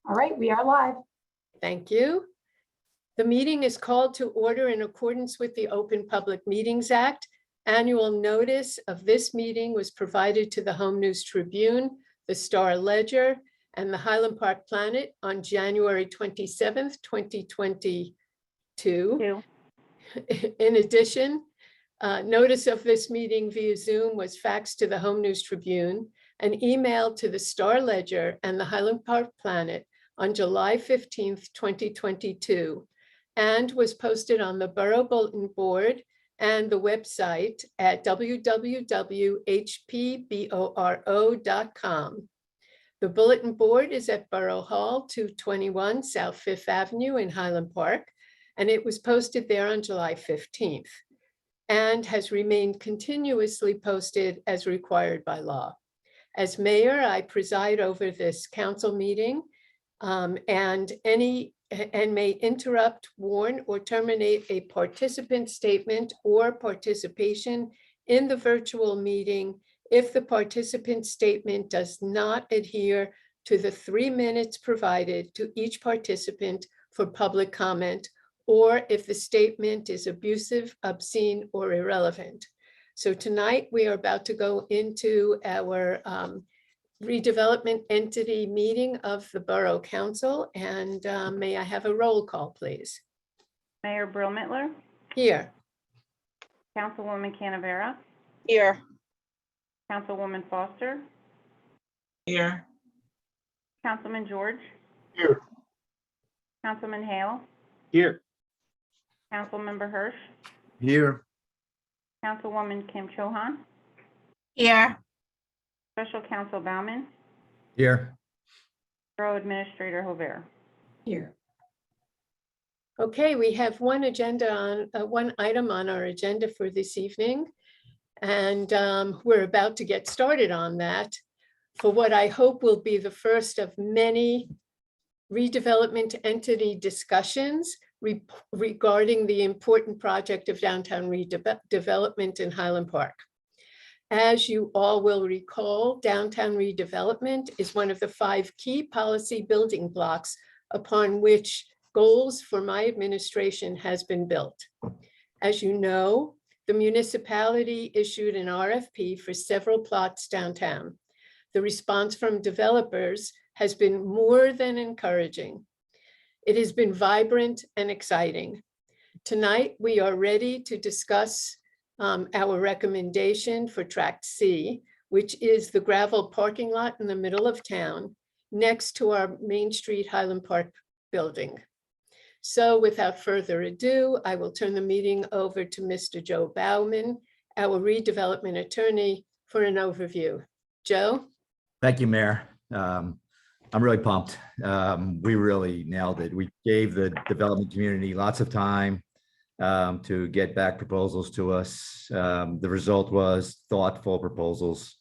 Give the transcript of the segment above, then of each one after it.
All right, we are live. Thank you. The meeting is called to order in accordance with the Open Public Meetings Act. Annual notice of this meeting was provided to the Home News Tribune, the Star Ledger, and the Highland Park Planet on January 27th, 2022. In addition, notice of this meeting via Zoom was faxed to the Home News Tribune and emailed to the Star Ledger and the Highland Park Planet on July 15th, 2022, and was posted on the Borough Bulletin Board and the website at www.hpboro.com. The Bulletin Board is at Borough Hall, 221 South Fifth Avenue in Highland Park, and it was posted there on July 15th and has remained continuously posted as required by law. As mayor, I preside over this council meeting and may interrupt, warn, or terminate a participant statement or participation in the virtual meeting if the participant statement does not adhere to the 3 minutes provided to each participant for public comment, or if the statement is abusive, obscene, or irrelevant. So tonight we are about to go into our redevelopment entity meeting of the Borough Council, and may I have a roll call, please? Mayor Brill-Mittler. Here. Councilwoman Canavera. Here. Councilwoman Foster. Here. Councilman George. Here. Councilman Hale. Here. Councilmember Hirsch. Here. Councilwoman Kim Chohan. Here. Special Counsel Bauman. Here. Borough Administrator Hover. Here. Okay, we have one item on our agenda for this evening, and we're about to get started on that for what I hope will be the first of many redevelopment entity discussions regarding the important project of downtown redevelopment in Highland Park. As you all will recall, downtown redevelopment is one of the 5 key policy building blocks upon which goals for my administration has been built. As you know, the municipality issued an RFP for several plots downtown. The response from developers has been more than encouraging. It has been vibrant and exciting. Tonight, we are ready to discuss our recommendation for Tract C, which is the gravel parking lot in the middle of town, next to our Main Street Highland Park building. So without further ado, I will turn the meeting over to Mr. Joe Bauman, our redevelopment attorney, for an overview. Joe? Thank you, Mayor. I'm really pumped. We really nailed it. We gave the development community lots of time to get back proposals to us. The result was thoughtful proposals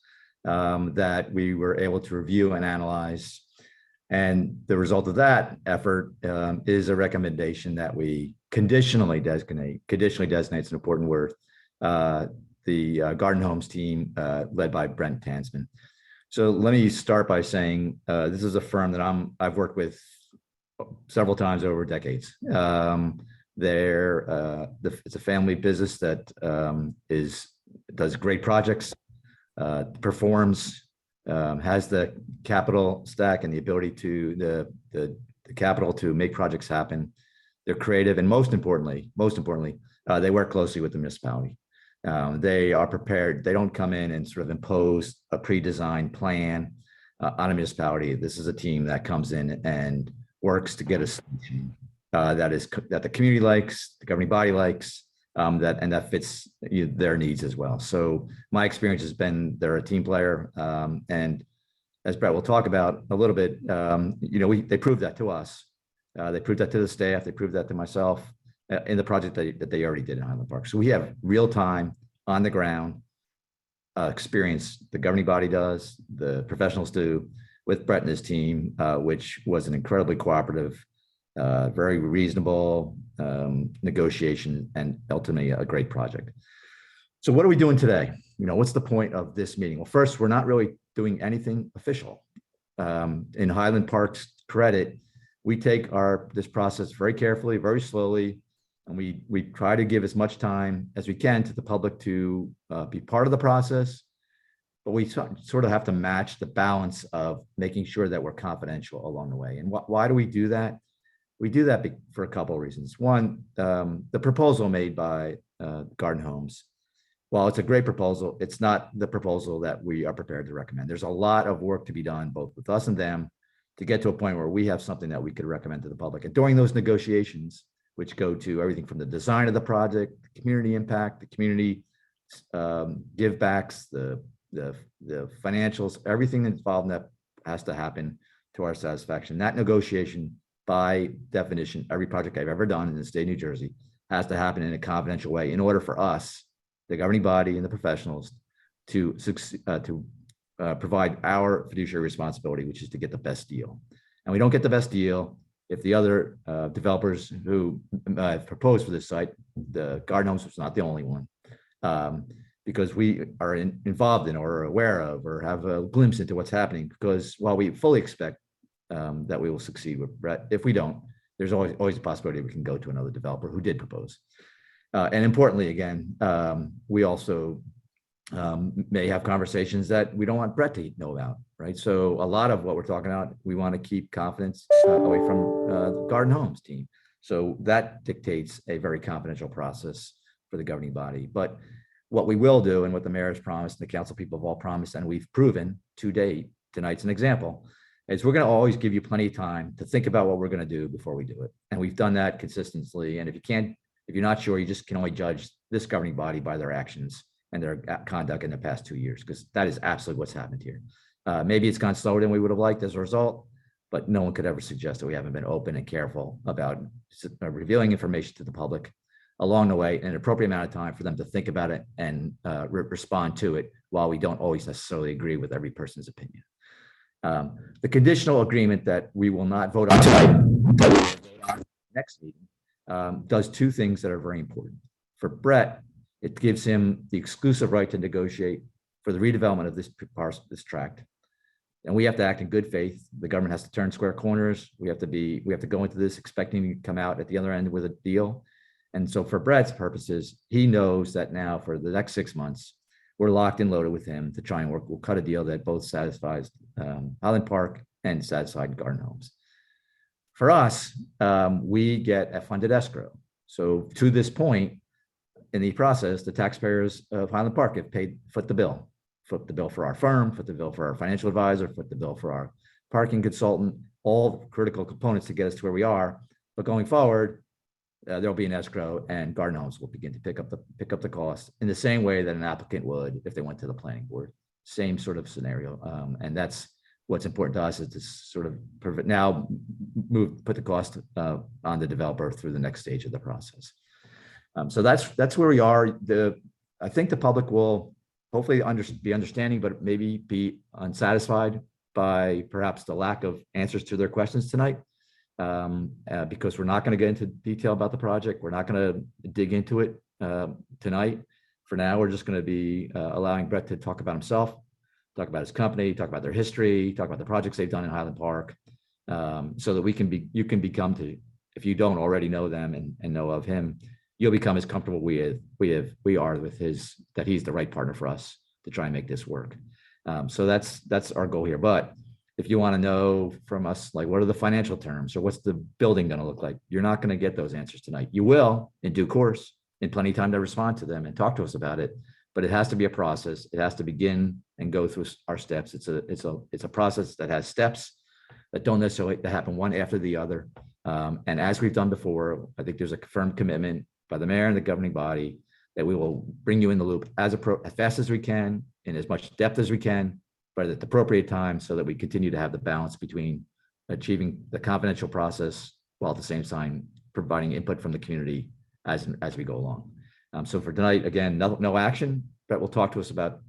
that we were able to review and analyze. And the result of that effort is a recommendation that we conditionally designate. Conditionally designates an important word. The Garden Homes team led by Brent Tansman. So let me start by saying this is a firm that I've worked with several times over decades. It's a family business that does great projects, performs, has the capital stack and the ability to the capital to make projects happen. They're creative, and most importantly, they work closely with the municipality. They are prepared. They don't come in and sort of impose a pre-designed plan on a municipality. This is a team that comes in and works to get a solution that the community likes, the governing body likes, that fits their needs as well. So my experience has been they're a team player, and as Brett will talk about a little bit, they proved that to us. They proved that to the staff. They proved that to myself in the project that they already did in Highland Park. So we have real time, on the ground experience. The governing body does, the professionals do, with Brett and his team, which was an incredibly cooperative, very reasonable negotiation, and ultimately a great project. So what are we doing today? What's the point of this meeting? Well, first, we're not really doing anything official. in Highland Park's credit, we take this process very carefully, very slowly, and we try to give as much time as we can to the public to be part of the process. But we sort of have to match the balance of making sure that we're confidential along the way. And why do we do that? We do that for a couple of reasons. One, the proposal made by Garden Homes, while it's a great proposal, it's not the proposal that we are prepared to recommend. There's a lot of work to be done, both with us and them, to get to a point where we have something that we could recommend to the public. And during those negotiations, which go to everything from the design of the project, the community impact, the community give backs, the financials, everything involved in that has to happen to our satisfaction. That negotiation, by definition, every project I've ever done in the state of New Jersey has to happen in a confidential way in order for us, the governing body and the professionals, to provide our fiduciary responsibility, which is to get the best deal. And we don't get the best deal if the other developers who have proposed for this site, the Garden Homes was not the only one, because we are involved in or aware of or have a glimpse into what's happening. Because while we fully expect that we will succeed with Brett, if we don't, there's always a possibility we can go to another developer who did propose. And importantly, again, we also may have conversations that we don't want Brett to know about, right? So a lot of what we're talking about, we want to keep confidence away from the Garden Homes team. So that dictates a very confidential process for the governing body. But what we will do, and what the mayor has promised, and the council people have all promised, and we've proven to date, tonight's an example, is we're going to always give you plenty of time to think about what we're going to do before we do it. And we've done that consistently. And if you're not sure, you just can only judge this governing body by their actions and their conduct in the past 2 years, because that is absolutely what's happened here. Maybe it's gone slower than we would have liked as a result, but no one could ever suggest that we haven't been open and careful about revealing information to the public along the way in an appropriate amount of time for them to think about it and respond to it, while we don't always necessarily agree with every person's opinion. The conditional agreement that we will not vote on tonight, next meeting, does two things that are very important. For Brett, it gives him the exclusive right to negotiate for the redevelopment of this tract. And we have to act in good faith. The government has to turn square corners. We have to go into this expecting to come out at the other end with a deal. And so for Brett's purposes, he knows that now for the next 6 months, we're locked and loaded with him to try and work. We'll cut a deal that both satisfies Highland Park and satisfies Garden Homes. For us, we get a funded escrow. So to this point in the process, the taxpayers of Highland Park have foot the bill for our firm, foot the bill for our financial advisor, foot the bill for our parking consultant, all critical components to get us to where we are. But going forward, there'll be an escrow, and Garden Homes will begin to pick up the cost in the same way that an applicant would if they went to the planning board. Same sort of scenario, and that's what's important to us, is to sort of put the cost on the developer through the next stage of the process. So that's where we are. I think the public will hopefully be understanding, but maybe be unsatisfied by perhaps the lack of answers to their questions tonight. Because we're not going to get into detail about the project. We're not going to dig into it tonight. For now, we're just going to be allowing Brett to talk about himself, talk about his company, talk about their history, talk about the projects they've done in Highland Park, so that you can become if you don't already know them and know of him, you'll become as comfortable we are with that he's the right partner for us to try and make this work. So that's our goal here. But if you want to know from us, like, what are the financial terms, or what's the building going to look like, you're not going to get those answers tonight. You will in due course, in plenty of time to respond to them and talk to us about it. But it has to be a process. It has to begin and go through our steps. It's a process that has steps that don't necessarily happen one after the other. And as we've done before, I think there's a firm commitment by the mayor and the governing body that we will bring you in the loop as fast as we can, in as much depth as we can, but at the appropriate time, so that we continue to have the balance between achieving the confidential process while at the same time providing input from the community as we go along. So for tonight, again, no action, but we'll talk to us about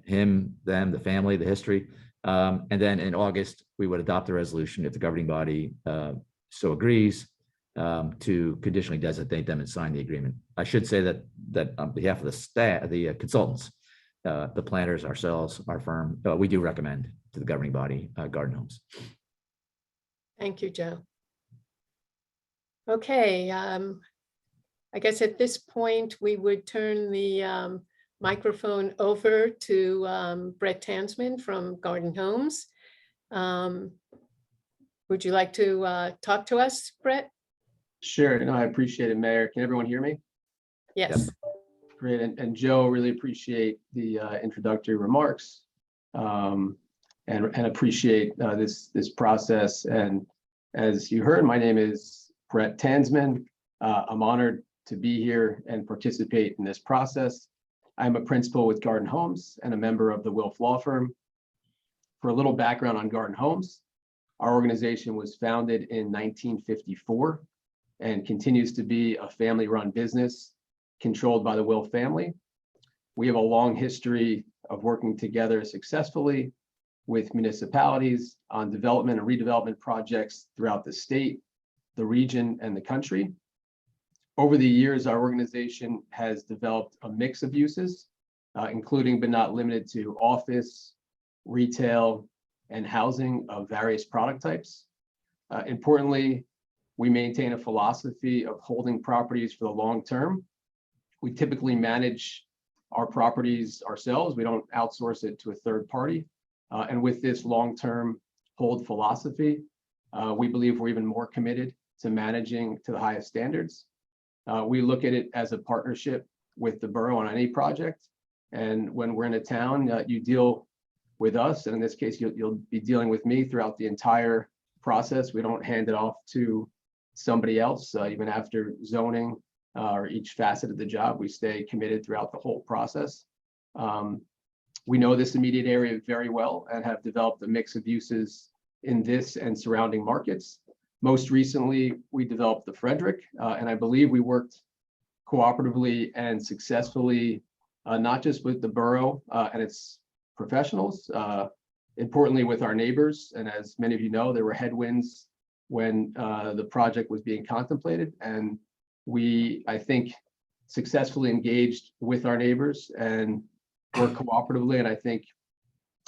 him, them, the family, the history. And then in August, we would adopt a resolution if the governing body so agrees to conditionally designate them and sign the agreement. I should say that on behalf of the staff, the consultants, the planners, ourselves, our firm, we do recommend the governing body, Garden Homes. Thank you, Joe. Okay, I guess at this point, we would turn the microphone over to Brett Tansman from Garden Homes. Would you like to talk to us, Brett? Sure. No, I appreciate it, Mayor. Can everyone hear me? Yes. Great. And Joe, really appreciate the introductory remarks and appreciate this process. And as you heard, my name is Brett Tansman. I'm honored to be here and participate in this process. I'm a principal with Garden Homes and a member of the Wilf Law Firm. For a little background on Garden Homes, our organization was founded in 1954 and continues to be a family-run business controlled by the Wilf family. We have a long history of working together successfully with municipalities on development and redevelopment projects throughout the state, the region, and the country. Over the years, our organization has developed a mix of uses, including but not limited to office, retail, and housing of various product types. Importantly, we maintain a philosophy of holding properties for the long term. We typically manage our properties ourselves. We don't outsource it to a third party. And with this long-term hold philosophy, we believe we're even more committed to managing to the highest standards. We look at it as a partnership with the borough on any project. And when we're in a town, you deal with us. And in this case, you'll be dealing with me throughout the entire process. We don't hand it off to somebody else, even after zoning or each facet of the job. We stay committed throughout the whole process. We know this immediate area very well and have developed a mix of uses in this and surrounding markets. Most recently, we developed the Frederick, and I believe we worked cooperatively and successfully, not just with the borough and its professionals, importantly with our neighbors. And as many of you know, there were headwinds when the project was being contemplated. And we, I think, successfully engaged with our neighbors and worked cooperatively. And I think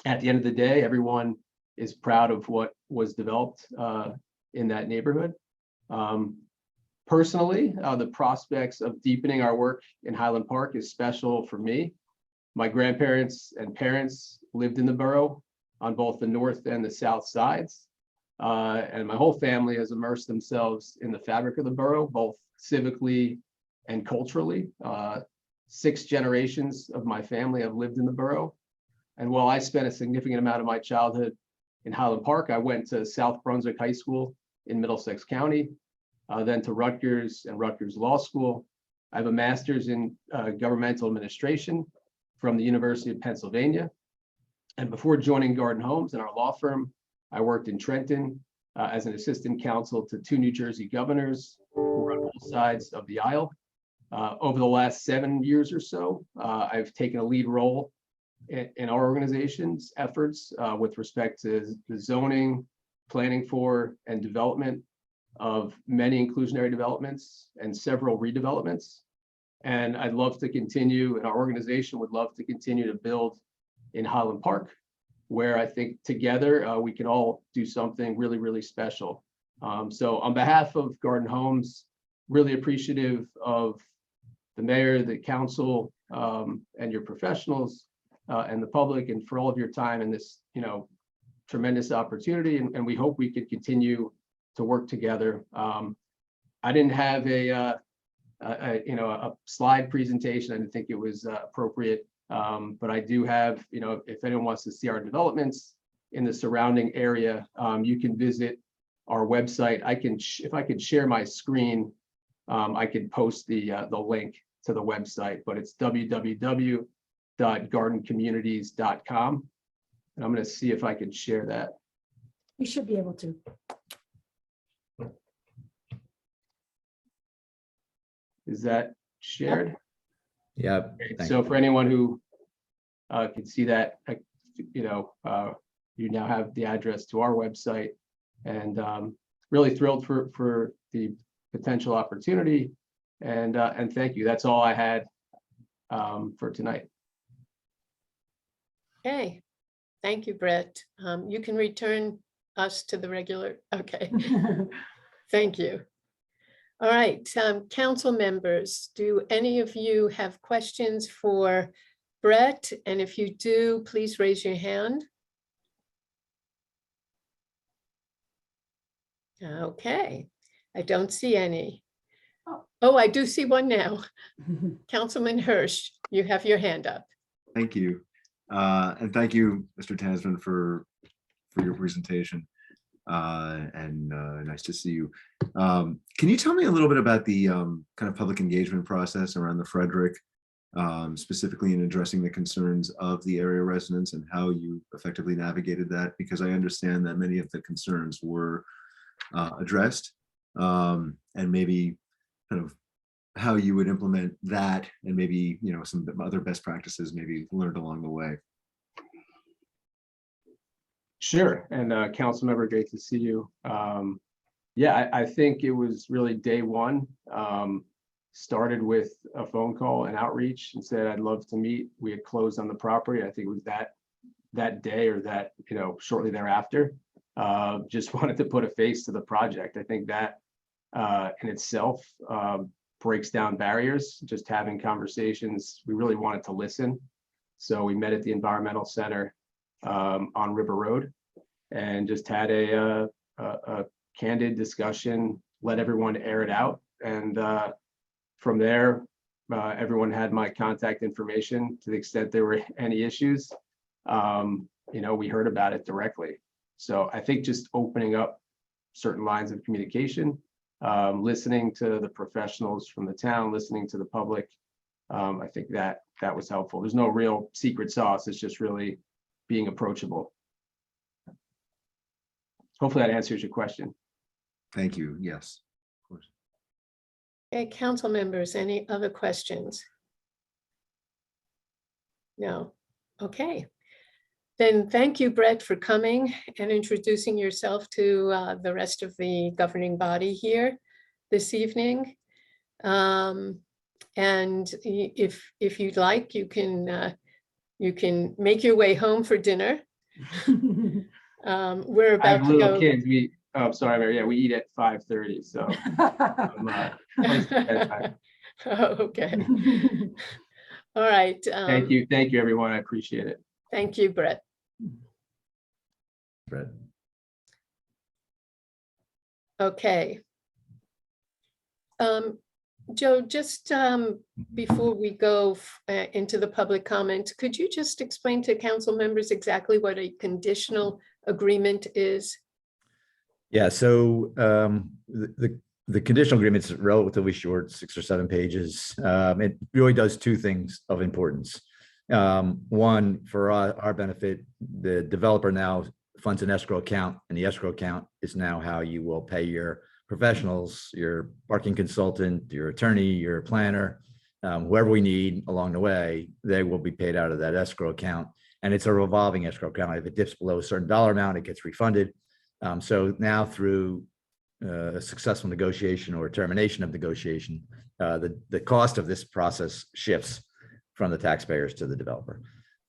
at the end of the day, everyone is proud of what was developed in that neighborhood. Personally, the prospects of deepening our work in Highland Park is special for me. My grandparents and parents lived in the borough on both the north and the south sides. And my whole family has immersed themselves in the fabric of the borough, both civically and culturally. 6 generations of my family have lived in the borough. And while I spent a significant amount of my childhood in Highland Park, I went to South Brunswick High School in Middlesex County, then to Rutgers and Rutgers Law School. I have a master's in governmental administration from the University of Pennsylvania. And before joining Garden Homes and our law firm, I worked in Trenton as an assistant counsel to 2 New Jersey governors who were on both sides of the aisle. Over the last 7 years or so, I've taken a lead role in our organization's efforts with respect to the zoning, planning for, and development of many inclusionary developments and several redevelopments. And I'd love to continue, and our organization would love to continue to build in Highland Park, where I think together we can all do something really, really special. So on behalf of Garden Homes, really appreciative of the mayor, the council, and your professionals and the public, and for all of your time in this, tremendous opportunity. And we hope we could continue to work together. I didn't have a slide presentation. I didn't think it was appropriate, but I do have, if anyone wants to see our developments in the surrounding area, you can visit our website. If I could share my screen, I could post the link to the website, but it's www.gardencommunities.com. And I'm going to see if I can share that. You should be able to. Is that shared? Yeah. Okay, thank so you. for anyone who can see that, you now have the address to our website, and really thrilled for the potential opportunity, and thank you. That's all I had for tonight. Okay, Thank you, Brett. You can return us to the regular, okay, thank you. All right, council members, do any of you have questions for Brett? And if you do, please raise your hand. Okay, I don't see any. Oh, I do see one now. Councilman Hirsch, you have your hand up. Thank you. And thank you, Mr. Tansman, for your presentation. Nice to see you. Can you tell me a little bit about the kind of public engagement process around the Frederick, specifically in addressing the concerns of the area residents and how you effectively navigated that? Because I understand that many of the concerns were addressed, and maybe kind of how you would implement that, and maybe, you know, some other best practices maybe learned along the way. Sure, and council member, great to see you. Yeah, I think it was really day one. Started with a phone call and outreach and said, I'd love to meet. We had closed on the property. I think it was that day or that, you know, shortly thereafter. Just wanted to put a face to the project. I think that in itself breaks down barriers, just having conversations. We really wanted to listen. So we met at the Environmental Center on River Road and just had a candid discussion, let everyone air it out. And from there, everyone had my contact information to the extent there were any issues. You know, we heard about it directly. So I think just opening up certain lines of communication, listening to the professionals from the town, listening to the public, I think that was helpful. There's no real secret sauce. It's just really being approachable. Hopefully that answers your question. Thank you. Yes, of course. Okay, council members, any other questions? No, okay. Then thank you, Brett, for coming and introducing yourself to the rest of the governing body here this evening. And if you'd like, you can make your way home for dinner. We're I about have to little go. kids. Oh, sorry, Mary. Yeah, we eat at 5:30. So close to bedtime. Oh, okay. All right. Thank you, everyone. I appreciate it. Thank you, Brett. Brett. Okay. Joe, just before we go into the public comment, could you just explain to council members exactly what a conditional agreement is? Yeah, so the conditional agreement is relatively short, 6 or 7 pages. It really does 2 things of importance. One, for our benefit, the developer now funds an escrow account, and the escrow account is now how you will pay your professionals, your parking consultant, your attorney, your planner, whoever we need along the way, they will be paid out of that escrow account. And it's a revolving escrow account. If it dips below a certain dollar amount, it gets refunded. So now through a successful negotiation or termination of negotiation, the cost of this process shifts from the taxpayers to the developer.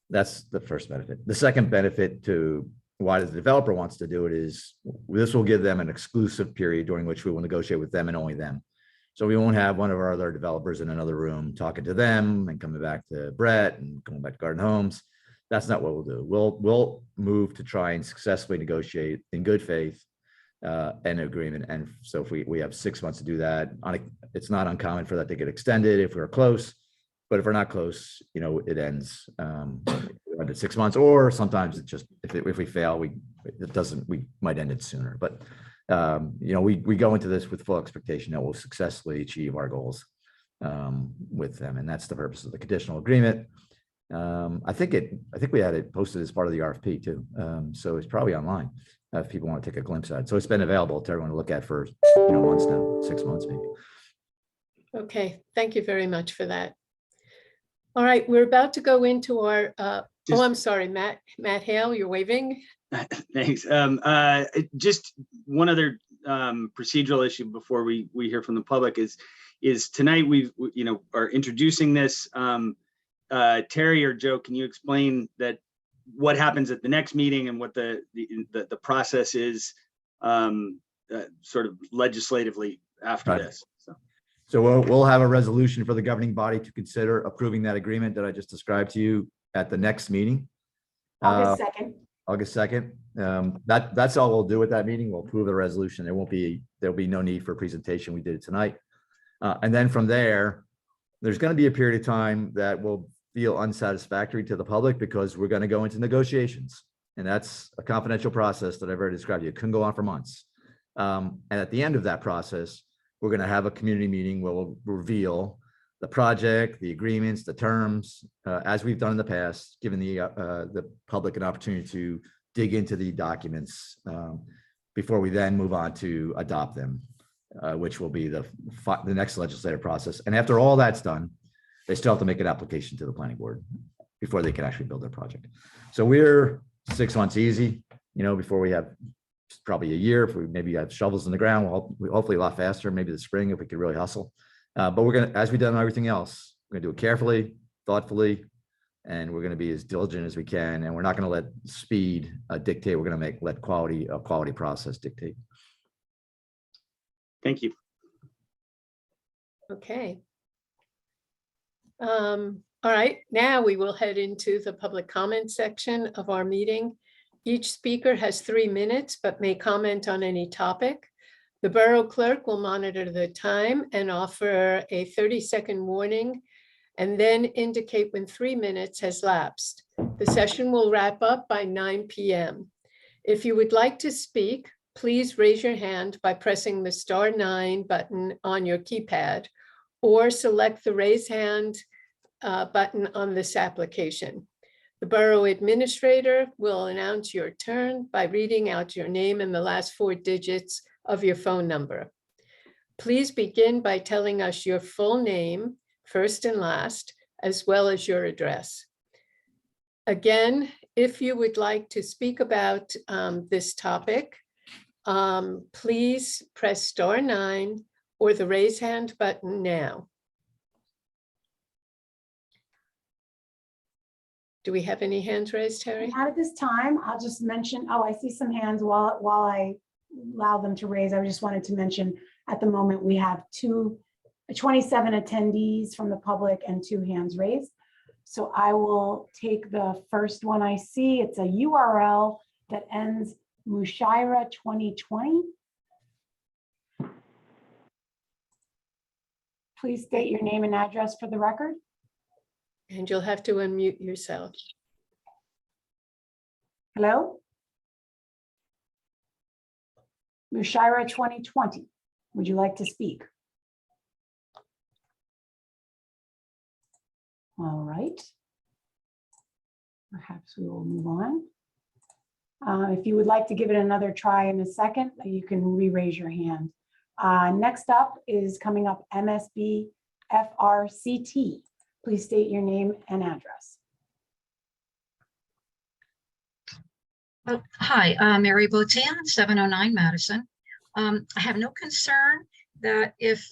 That's the first benefit. The second benefit to why the developer wants to do it is this will give them an exclusive period during which we will negotiate with them and only them. So we won't have one of our other developers in another room talking to them and coming back to Brett and coming back to Garden Homes. That's not what we'll do. We'll move to try and successfully negotiate in good faith an agreement. And so if we have 6 months to do that, it's not uncommon for that to get extended if we're close. But if we're not close, you know, it ends under 6 months, or sometimes it just, if we fail, we might end it sooner. But you know, we go into this with full expectation that we'll successfully achieve our goals with them, and that's the purpose of the conditional agreement. I think we had it posted as part of the RFP too, so it's probably online if people want to take a glimpse at it. So it's been available to everyone to look at for months now, 6 months maybe. Okay, thank you very much for that. All right, we're about to go into our, oh, I'm sorry, Matt Hale, you're waving. Thanks. Just one other procedural issue before we hear from the public is tonight we are introducing this. Terry or Joe, can you explain that what happens at the next meeting and what the process is sort of legislatively after Right. this. So. So we'll have a resolution for the governing body to consider approving that agreement that I just described to you at the next meeting. August 2nd. August 2nd. That's all we'll do at that meeting. We'll approve the resolution. There'll be no need for a presentation. We did it tonight. And then from there, there's going to be a period of time that will feel unsatisfactory to the public because we're going to go into negotiations. And that's a confidential process that I've already described. It can go on for months. And at the end of that process, we're going to have a community meeting where we'll reveal the project, the agreements, the terms, as we've done in the past, giving the public an opportunity to dig into the documents before we then move on to adopt them, which will be the next legislative process. And after all that's done, they still have to make an application to the planning board before they can actually build their project. So we're 6 months easy, before we have probably a year. If we maybe have shovels in the ground, we'll hopefully a lot faster, maybe the spring if we could really hustle. But we're going to, as we've done everything else, we're going to do it carefully, thoughtfully, and we're going to be as diligent as we can. And we're not going to let speed dictate. We're going to let a quality process dictate. Thank you. Okay. All right, now we will head into the public comment section of our meeting. Each speaker has 3 minutes, but may comment on any topic. The borough clerk will monitor the time and offer a 30-second warning, and then indicate when 3 minutes has lapsed. The session will wrap up by 9 p.m. If you would like to speak, please raise your hand by pressing the *9 button on your keypad, or select the raise hand button on this application. The borough administrator will announce your turn by reading out your name and the last 4 digits of your phone number. Please begin by telling us your full name, first and last, as well as your address. Again, if you would like to speak about this topic, please press *9 or the raise hand button now. Do we have any hands raised, Terry? Not at this time. I'll just mention, I see some hands while I allow them to raise. I just wanted to mention at the moment we have 27 attendees from the public and 2 hands raised. So I will take the first one I see. It's a URL that ends Mushaira 2020. Please state your name and address for the record. And you'll have to unmute yourself. Hello? Mushaira 2020, would you like to speak? All right. Perhaps we will move on. If you would like to give it another try in a second, you can re-raise your hand. Next up is coming up MSB FRCT. Please state your name and address. Hi, Mary Botian, 709 Madison. I have no concern that if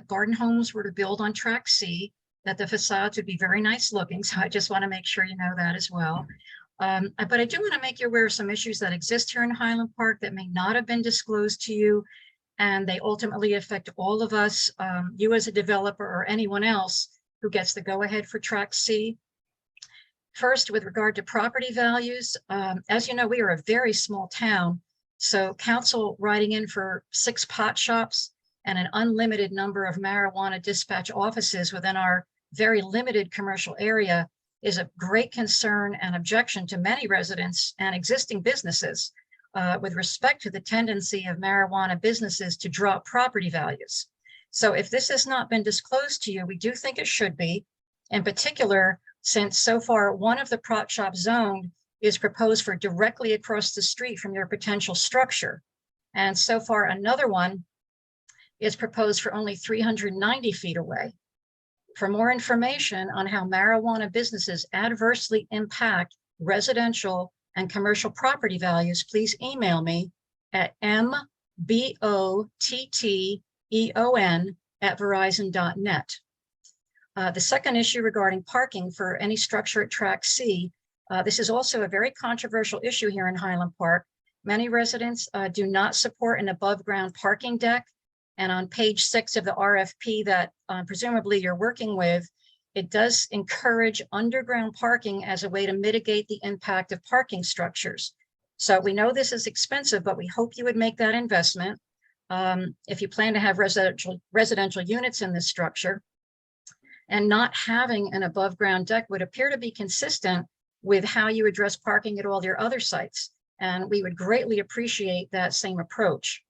garden homes were to build on Track C, that the facades would be very nice looking. So I just want to make sure you know that as well. But I do want to make you aware of some issues that exist here in Highland Park that may not have been disclosed to you, and they ultimately affect all of us, you as a developer or anyone else who gets the go-ahead for Track C. First, with regard to property values, as you know, we are a very small town. So council writing in for 6 pot shops and an unlimited number of marijuana dispatch offices within our very limited commercial area is a great concern and objection to many residents and existing businesses with respect to the tendency of marijuana businesses to drop property values. So if this has not been disclosed to you, we do think it should be, in particular, since so far one of the prop shops zoned is proposed for directly across the street from your potential structure. And so far another one is proposed for only 390 feet away. For more information on how marijuana businesses adversely impact residential and commercial property values, please email me at mbotteon@verizon.net. The second issue regarding parking for any structure at Track C, This is also a very controversial issue here in Highland Park. Many residents do not support an above-ground parking deck. And on page 6 of the RFP that presumably you're working with, it does encourage underground parking as a way to mitigate the impact of parking structures. So we know this is expensive, but we hope you would make that investment if you plan to have residential units in this structure. And not having an above ground deck would appear to be consistent with how you address parking at all your other sites. And we would greatly appreciate that same approach.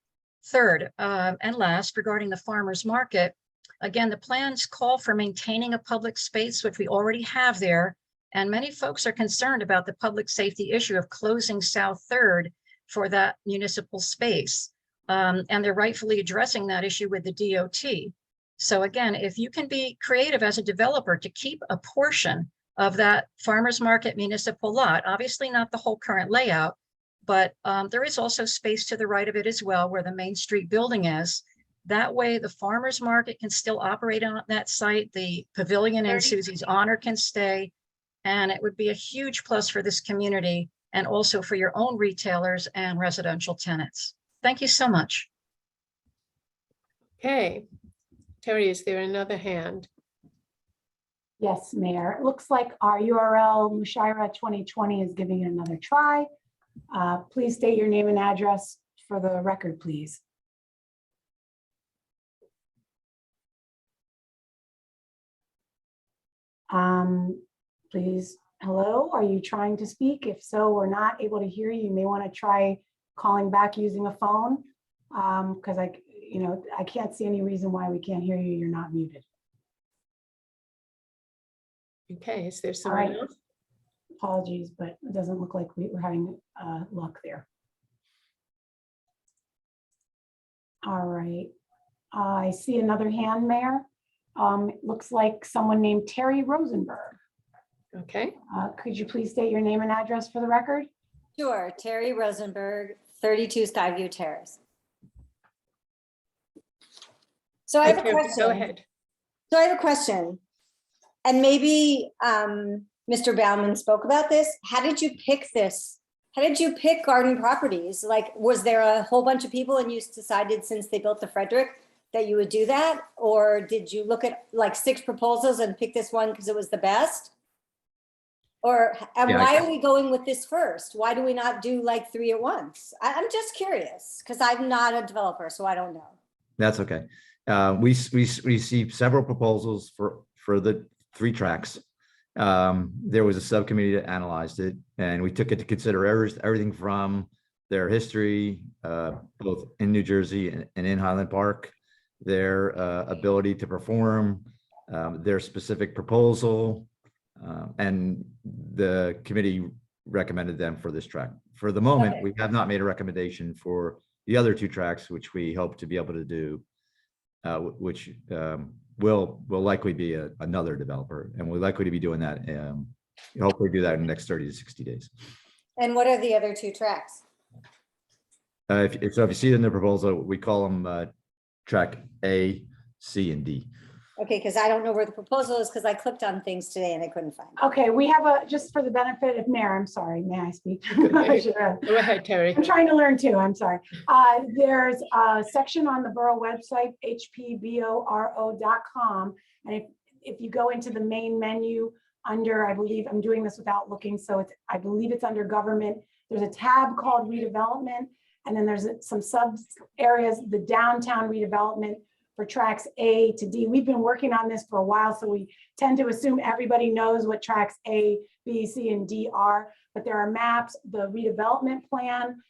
Third, and last, regarding the farmers market, again, the plans call for maintaining a public space, which we already have there. And many folks are concerned about the public safety issue of closing South 3rd for that municipal space. And they're rightfully addressing that issue with the DOT. So again, if you can be creative as a developer to keep a portion of that farmers market municipal lot, obviously not the whole current layout, but there is also space to the right of it as well where the Main Street building is. That way the farmers market can still operate on that site. The pavilion in Susie's honor can stay. And it would be a huge plus for this community and also for your own retailers and residential tenants. Thank you so much. Okay. Terry, is there another hand? Yes, Mayor. It looks like our URL Mushaira 2020 is giving it another try. Please state your name and address for the record, please. Please, hello, are you trying to speak? If so, we're not able to hear you. You may want to try calling back using a phone because I can't see any reason why we can't hear you. You're not muted. Okay, is there All someone right. else? Apologies, but it doesn't look like we're having luck there. All right. I see another hand, Mayor. It looks like someone named Terry Rosenberg. Okay, Could you please state your name and address for the record? Sure, Terry Rosenberg, 32 Skyview Terrace. So I have a Terry, question. go ahead. So I have a question. And maybe Mr. Bauman spoke about this. How did you pick this? How did you pick garden properties? Like, was there a whole bunch of people and you decided since they built the Frederick that you would do that? Or did you look at like 6 proposals and pick this one because it was the best? And why are we going with this first? Why do we not do like 3 at once? I'm just curious because I'm not a developer, so I don't know. That's okay. We received several proposals for the 3 tracks. There was a subcommittee that analyzed it, and we took into consider everything from their history, both in New Jersey and in Highland Park, their ability to perform, their specific proposal, and the committee recommended them for this track. For the moment, we have not made a recommendation for the other 2 tracks, which we hope to be able to do, which will likely be another developer, and we're likely to be doing that. Hopefully do that in the next 30 to 60 days. And what are the other 2 tracks? If you see it in the proposal, we call them track A, C, and D. Okay, because I don't know where the proposal is because I clicked on things today and I couldn't find it. Okay, we have just for the benefit of Mayor, I'm sorry, may I speak? I should have. Go ahead, Terry. I'm trying to learn too, I'm sorry. There's a section on the borough website, hpboro.com. And if you go into the main menu under, I believe, I'm doing this without looking, so I believe it's under government. There's a tab called redevelopment, and then there's some sub areas, the downtown redevelopment for tracks A to D. We've been working on this for a while, so we tend to assume everybody knows what tracks A, B, C, and D are, but there are maps. The redevelopment plan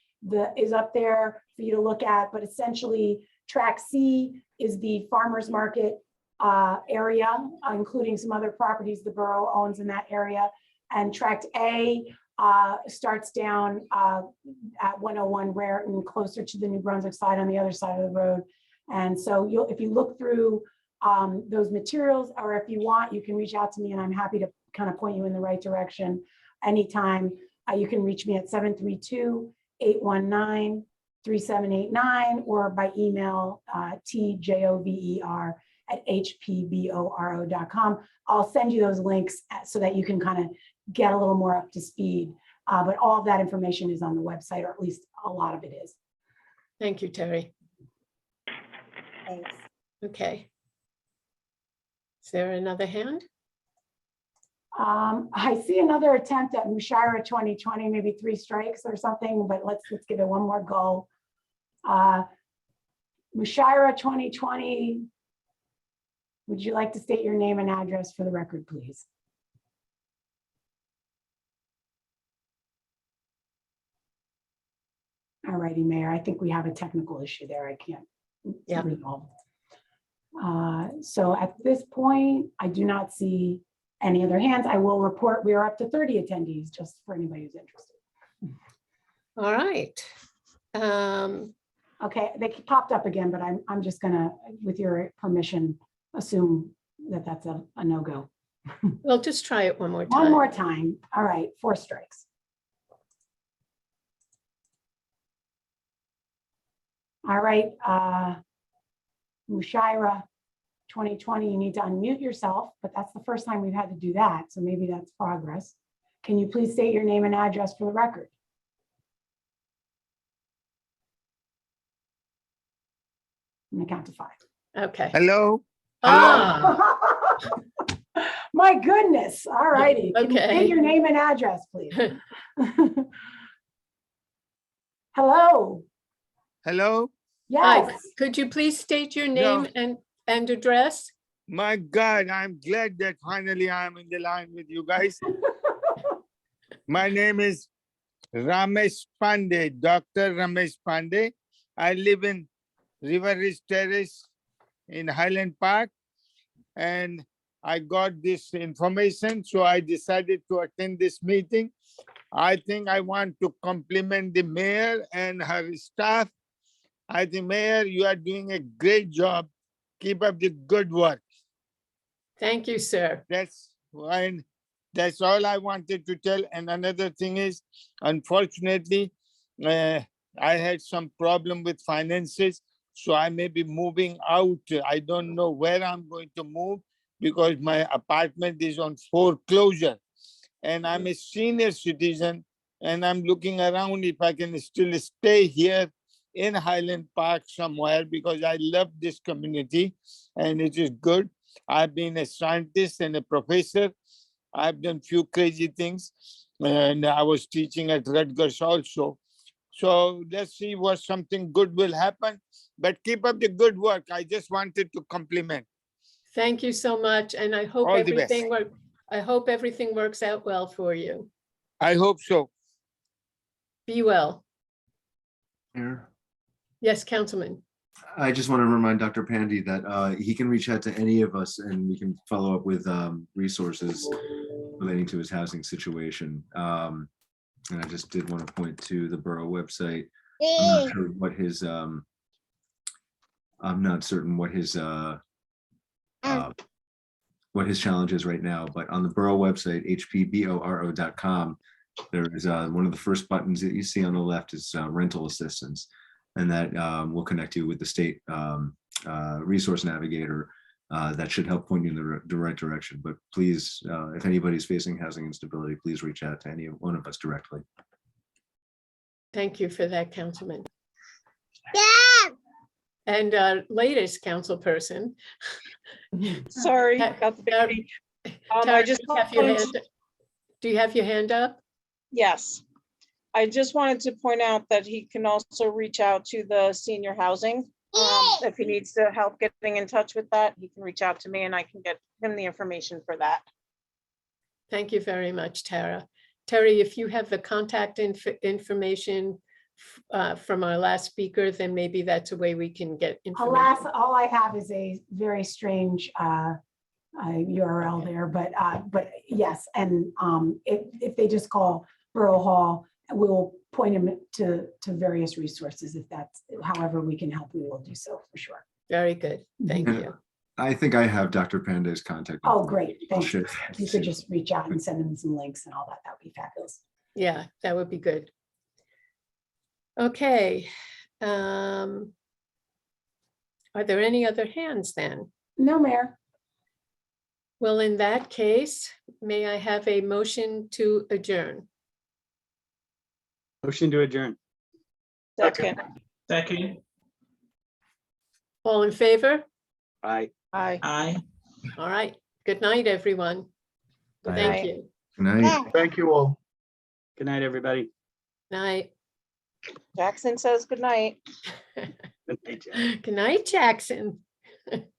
is up there for you to look at, but essentially track C is the farmer's market area, including some other properties the borough owns in that area. And tract A starts down at 101 Raritan, closer to the New Brunswick side on the other side of the road. And so if you look through those materials, or if you want, you can reach out to me and I'm happy to kind of point you in the right direction anytime. You can reach me at 732-819-3789 or by email tjover@hpboro.com. I'll send you those links so that you can kind of get a little more up to speed. But all of that information is on the website, or at least a lot of it is. Thank you, Terry. Thanks. Okay. Is there another hand? I see another attempt at Mushira 2020, maybe 3 strikes or something, but let's give it one more go. Mushira 2020, would you like to state your name and address for the record, please? All righty, Mayor, I think we have a technical issue there. I can't resolve. So at this point, I do not see any other hands. I will report we are up to 30 attendees, just for anybody who's interested. All right. Okay, they popped up again, but I'm just gonna, with your permission, assume that that's a no-go. We'll just try it one more time. One more time. All right, 4 strikes. All right, Mushira 2020, you need to unmute yourself, but that's the first time we've had to do that, so maybe that's progress. Can you please state your name and address for the record? I'm gonna count to 5. Okay. Hello. Ah, My goodness, all righty. Can you Okay. state your name and address, please? Hello, Hello. hi. yes. Could you please state your name and address? My God, I'm glad that finally I'm in the line with you guys. My name is Ramesh Pandey, Dr. Ramesh Pandey. I live in River Ridge Terrace in Highland Park, and I got this information, so I decided to attend this meeting. I think I want to compliment the mayor and her staff. I think, Mayor, you are doing a great job. Keep up the good work. Thank you, sir. That's all I wanted to tell. And another thing is, unfortunately, I had some problem with finances, so I may be moving out. I don't know where I'm going to move because my apartment is on foreclosure, and I'm a senior citizen, and I'm looking around if I can still stay here in Highland Park somewhere, because I love this community and it is good. I've been a scientist and a professor. I've done few crazy things, and I was teaching at Rutgers also. So let's see what something good will happen, but keep up the good work. I just wanted to compliment. Thank you so much. And I hope All the best. everything works out well for you. I hope so. Be well. Mayor, Yes, Councilman. I just want to remind Dr. Pandy that he can reach out to any of us and we can follow up with resources relating to his housing situation. And I just did want to point to the borough website. I'm not sure what his, I'm not certain what his challenge is right now, but on the borough website, hpboro.com, there is one of the first buttons that you see on the left is rental assistance. And that will connect you with the state resource navigator that should help point you in the right direction. But please, if anybody's facing housing instability, please reach out to any one of us directly. Thank you for that, Councilman. Yeah. And latest council person. Sorry, Ha- got the baby. I Tara, just do you have your wanted hand- to- do you have your hand up? Yes. I just wanted to point out that he can also reach out to the senior housing. If he needs to help getting in touch with that, he can reach out to me and I can get him the information for that. Thank you very much, Tara. Terry, if you have the contact information from our last speaker, then maybe that's a way we can get information. Alas, all I have is a very strange URL there, but yes, and if they just call Borough Hall, we'll point them to various resources. If that's however we can help, we will do so for sure. Very good. Thank And you. I think I have Dr. Pandey's contact. Oh, great. Thanks. Sure. If you could just reach out and send them some links and all that, that would be fabulous. Yeah, that would be good. Okay. Are there any other hands then? No, Mayor. Well, in that case, may I have a motion to adjourn? Motion to adjourn. Second. Second. All in favor? Aye. Aye. Aye. All right. Good night, everyone. Aye. Thank Aye. you. Good night. Thank you all. Good night, everybody. Night. Jackson says good night. Good night, Jack. Good night, Jackson.